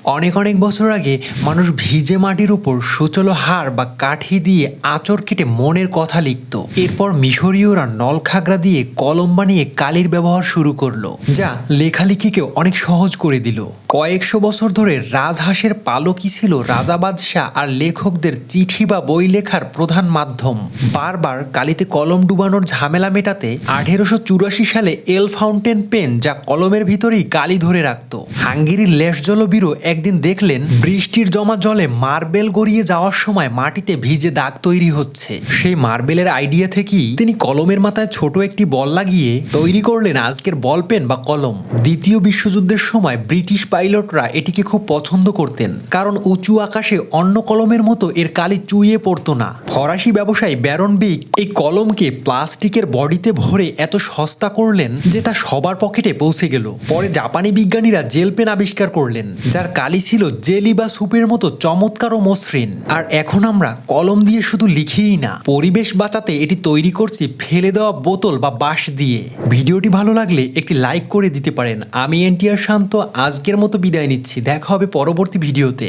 অনেক অনেক বছর আগে মানুষ ভিজে মাটির উপর সুচলো হাড় বা কাঠি দিয়ে আঁচড় কেটে মনের কথা লিখত। এরপর মিশরীয়রা নলখাগড়া দিয়ে কলম বানিয়ে কালির ব্যবহার শুরু করলো, যা লেখালেখিকেও অনেক সহজ করে দিল। কয়েকশো বছর ধরে রাজহাঁসের পালকই ছিল রাজা বাদশাহ আর লেখকদের চিঠি বা বই লেখার প্রধান মাধ্যম। বারবার কালিতে কলম ডুবানোর ঝামেলা মেটাতে 1884 সালে এল ফাউন্টেন পেন, যা কলমের ভিতরেই কালি ধরে রাখত। হাঙ্গেরির লেশজলবিরো একদিন দেখলেন বৃষ্টির জমা জলে মার্বেল গড়িয়ে যাওয়ার সময় মাটিতে ভিজে দাগ তৈরি হচ্ছে। সেই মার্বেলের আইডিয়া থেকেই তিনি কলমের মাথায় ছোট একটি বল লাগিয়ে তৈরি করলেন আজকের বল পেন বা কলম। দ্বিতীয় বিশ্বযুদ্ধের সময় ব্রিটিশ পাইলটরা এটিকে খুব পছন্দ করতেন, কারণ উঁচু আকাশে অন্য কলমের মতো এর কালি চুইয়ে পড়তো না। ফরাসি ব্যবসায়ী ব্যারন বিক এই কলমকে প্লাস্টিকের বডিতে ভরে এত সস্তা করলেন যে তা সবার পকেটে পৌঁছে গেল। পরে জাপানি বিজ্ঞানীরা জেল পেন আবিষ্কার করলেন, যার কালি ছিল জেলি বা সুপের মতো চমৎকার ও মসৃণ। আর এখন আমরা কলম দিয়ে শুধু লিখিই না, পরিবেশ বাঁচাতে এটি তৈরি করছি ফেলে দেওয়া বোতল বা বাঁশ দিয়ে। ভিডিওটি ভালো লাগলে একটি লাইক করে দিতে পারেন। আমি এনটিআর শান্ত আজকের মতো বিদায় নিচ্ছি। দেখা হবে পরবর্তী ভিডিওতে।